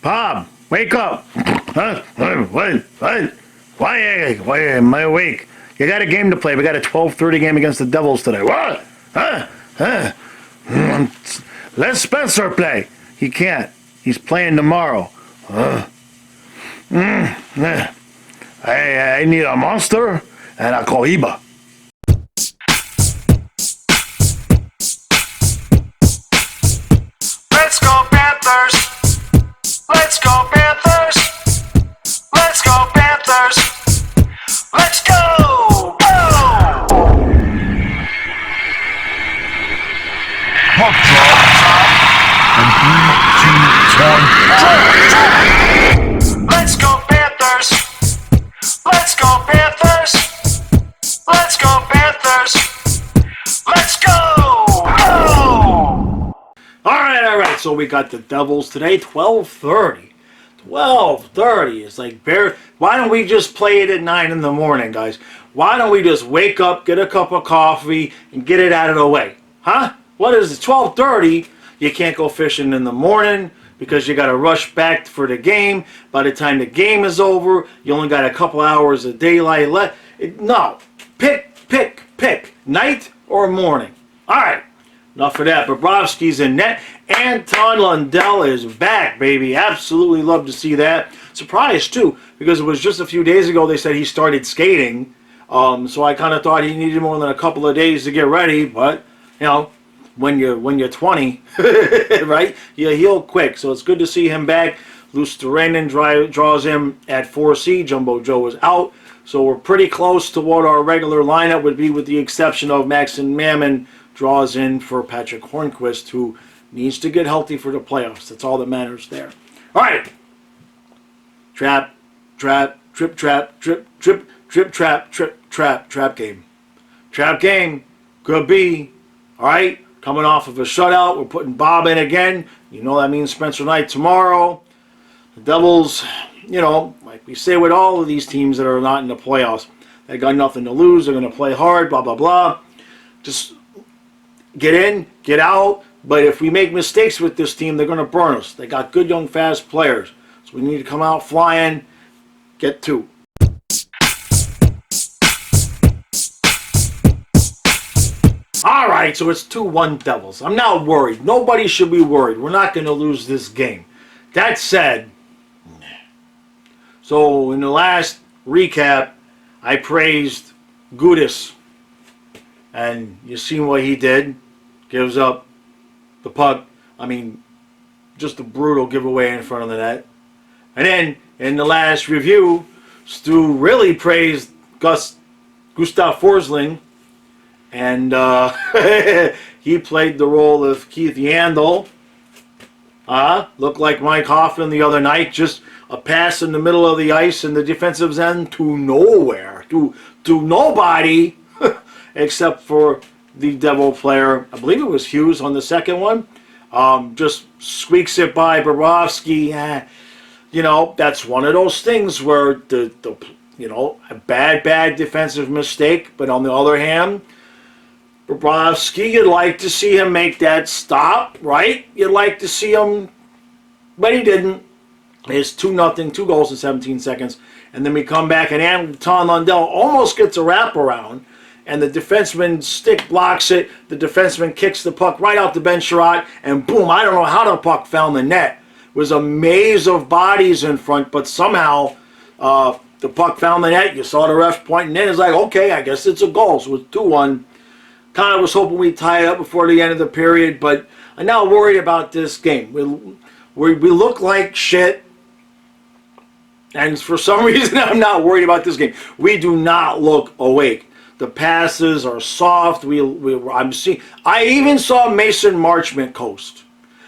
Bob, wake up. Huh? What? Why am I awake? You got a game to play. We got a 12:30 game against the Devils today. What? Let Spencer play. He can't. He's playing tomorrow. I need a Monster and a Cohiba. Let's go Panthers! Let's go Panthers! Let's go Panthers! Let's go! Go! Puck drop. And 3, 2, 1, Let's go Panthers! Let's go Panthers! Let's go Panthers! Let's go! Go! All right. So we got the Devils today, 12:30. 12:30. It's like why don't we just play it at 9 in the morning, guys? Why don't we just wake up, get a cup of coffee, and get it out of the way? Huh? What is it? 12:30. You can't go fishing in the morning because you got to rush back for the game. By the time the game is over, you only got a couple hours of daylight left. No. Pick. Night or morning. All right. Enough of that. Bobrovsky's in net. Anton Lundell is back, baby. Absolutely love to see that. Surprised, too, because it was just a few days ago they said he started skating. So I kind of thought he needed more than a couple of days to get ready. But, you know, when you're 20, right, you heal quick. So it's good to see him back. Luosterainen draws him at 4C. Jumbo Joe is out. So we're pretty close to what our regular lineup would be, with the exception of Maxim Mammon draws in for Patrick Hornquist, who needs to get healthy for the playoffs. That's all that matters there. All right. Trap game. Trap game. Could be. All right. Coming off of a shutout. We're putting Bob in again. You know that means Spencer Knight tomorrow. The Devils, you know, like we say with all of these teams that are not in the playoffs, they got nothing to lose. They're going to play hard, blah, blah, blah. Just get in, get out. But if we make mistakes with this team, they're going to burn us. They got good, young, fast players. So we need to come out flying, get two. All right, so it's 2-1 Devils. I'm not worried. Nobody should be worried. We're not going to lose this game. That said, so in the last recap, I praised Gudis. And you seen what he did. Gives up the puck. I mean, just a brutal giveaway in front of the net. And then, in the last review, Stu really praised Gustav Forsling. And he played the role of Keith Yandel. Looked like Mike Hoffman the other night. Just a pass in the middle of the ice in the defensive end to nowhere. To nobody. Except for the Devil player. I believe it was Hughes on the second one. Just squeaks it by Bobrovsky. You know, that's one of those things where the you know, a bad defensive mistake. But on the other hand, Bobrovsky, you'd like to see him make that stop, right? You'd like to see him, but he didn't. It's 2-0, 2 goals in 17 seconds. And then we come back and Anton Lundell almost gets a wraparound. And the defenseman stick blocks it. The defenseman kicks the puck right out the bench shot. And boom, I don't know how the puck found the net. It was a maze of bodies in front, but somehow the puck found the net. You saw the ref pointing in. It's like, okay, I guess it's a goal. So it's 2-1. Kind of was hoping we'd tie it up before the end of the period, but I'm not worried about this game. We look like shit. And for some reason, I'm not worried about this game. We do not look awake. The passes are soft. I even saw Mason Marchment coast.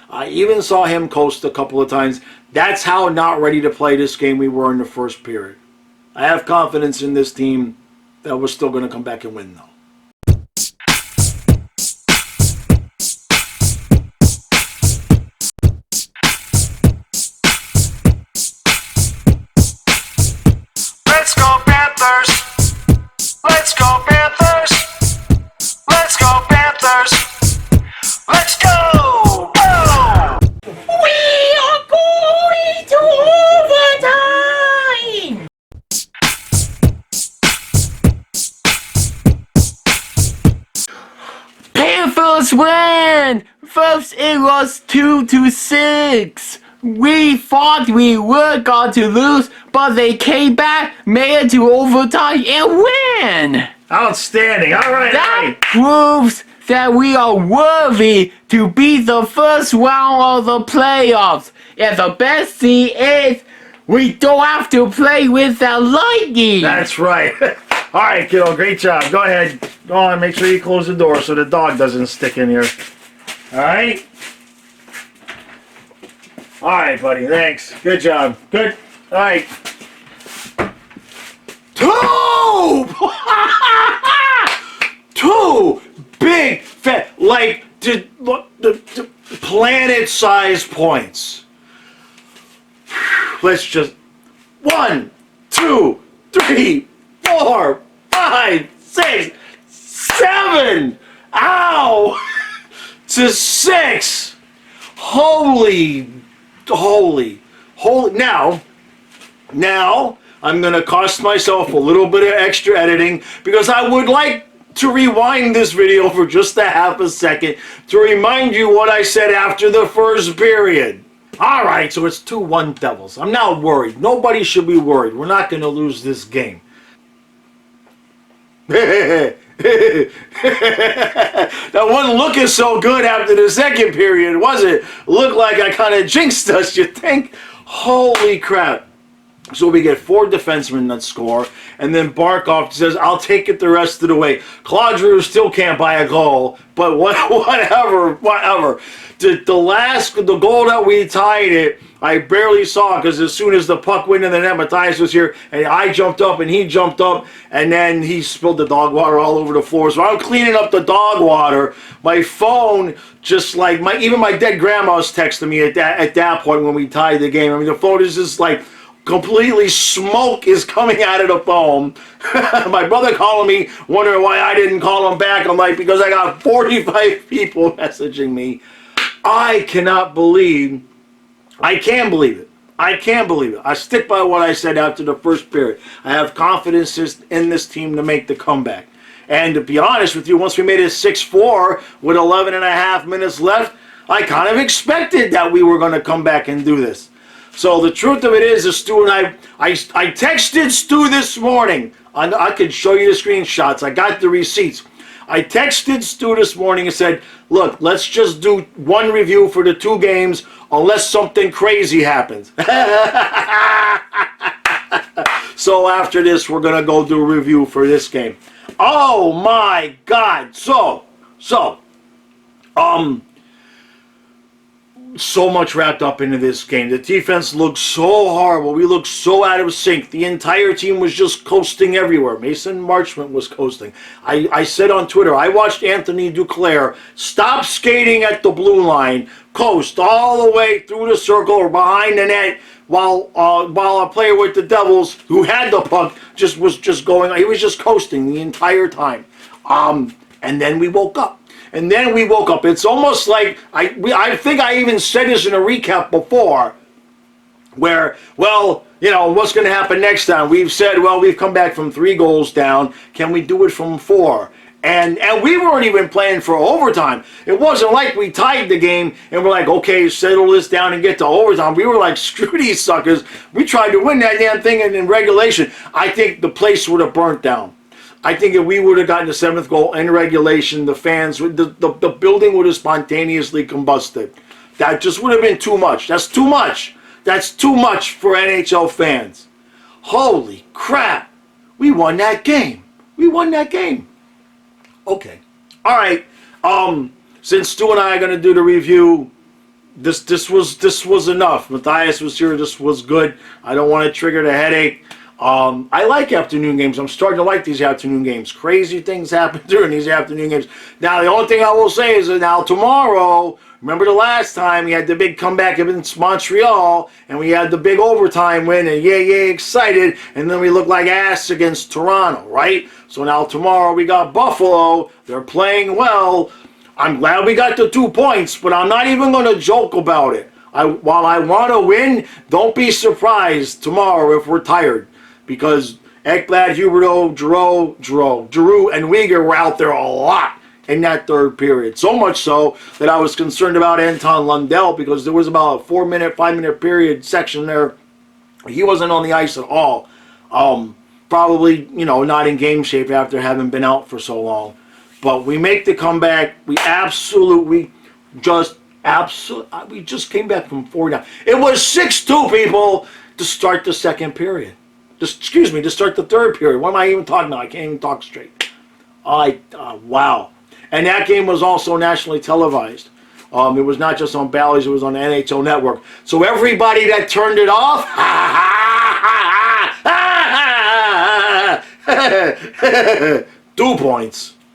I even saw him coast a couple of times. That's how not ready to play this game we were in the first period. I have confidence in this team that we're still going to come back and win, though. Let's go Panthers! Let's go Panthers! Let's go Panthers! Let's go! Go! We are going to first it was 2-6. We thought we were going to lose, but they came back, made it to overtime, and win. Outstanding. All right. That proves that we are worthy to be the first round of the playoffs. And the best thing is, we don't have to play with the Lightning. That's right. All right, kiddo. Great job. Go ahead. Go on. Make sure you close the door so the dog doesn't stick in here. All right. All right, buddy. Thanks. Good job. Good. All right. 2! 2 big fat, like the planet-sized points. Let's just 1, 2, 3, 4, 5, 6, 7. Ow! To 6. Holy. Now I'm gonna cost myself a little bit of extra editing because I would like to rewind this video for just a half a second to remind you what I said after the first period. Alright, so it's 2-1 Devils. I'm not worried. Nobody should be worried. We're not going to lose this game. That wasn't looking so good after the second period, was it? Looked like I kind of jinxed us, you think? Holy crap. So we get 4 defensemen that score, and then Barkov says, I'll take it the rest of the way. Claude Giroux still can't buy a goal, but whatever. The goal that we tied it, I barely saw because as soon as the puck went in the net, Matthias was here, and I jumped up, and he jumped up, and then he spilled the dog water all over the floor. So I'm cleaning up the dog water. My phone, just like, even my dead grandma was texting me at that point when we tied the game. I mean, the phone is just like, completely smoke is coming out of the phone. My brother calling me, wondering why I didn't call him back. I'm like, because I got 45 people messaging me. I can't believe it. I stick by what I said after the first period. I have confidence in this team to make the comeback. And to be honest with you, once we made it 6-4 with 11 and a half minutes left, I kind of expected that we were going to come back and do this. So the truth of it is Stu and I texted Stu this morning. I could show you the screenshots. I got the receipts. I texted Stu this morning and said, look, let's just do one review for the 2 games unless something crazy happens. So after this, we're going to go do a review for this game. Oh my God. So much wrapped up into this game. The defense looked so horrible. We looked so out of sync. The entire team was just coasting everywhere. Mason Marchment was coasting. I said on Twitter, I watched Anthony Duclair stop skating at the blue line, coast all the way through the circle or behind the net while a player with the Devils who had the puck was just going. He was just coasting the entire time. And then we woke up. It's almost like, I think I even said this in a recap before, where, well, you know, what's going to happen next time? We've said, well, we've come back from 3 goals down. Can we do it from 4? And we weren't even playing for overtime. It wasn't like we tied the game and we're like, okay, settle this down and get to overtime. We were like, screw these suckers. We tried to win that damn thing in regulation. I think the place would have burnt down. I think if we would have gotten the 7th goal in regulation, the fans, the building would have spontaneously combusted. That just would have been too much. That's too much. That's too much for NHL fans. Holy crap. We won that game. Okay. All right. Since Stu and I are going to do the review, this was enough. Matthias was here. This was good. I don't want to trigger the headache. I like afternoon games. I'm starting to like these afternoon games. Crazy things happen during these afternoon games. Now, the only thing I will say is that now tomorrow, remember the last time we had the big comeback against Montreal, and we had the big overtime win, and yay, excited, and then we looked like ass against Toronto, right? So now tomorrow we got Buffalo. They're playing well. I'm glad we got the 2 points, but I'm not even going to joke about it. While I want to win, don't be surprised tomorrow if we're tired. Because Ekblad, Huberdeau, Giroux, and Uyghur were out there a lot. in that third period. So much so that I was concerned about Anton Lundell because there was about a 4-minute, 5-minute period section there. He wasn't on the ice at all. Probably, not in game shape after having been out for so long. But we make the comeback. We just came back from 4 down. It was 6-2, people, to start the second period. To start the third period. What am I even talking about? I can't even talk straight. Wow. And that game was also nationally televised. It was not just on Bally's, it was on the NHL Network. So everybody that turned it off, 2 points.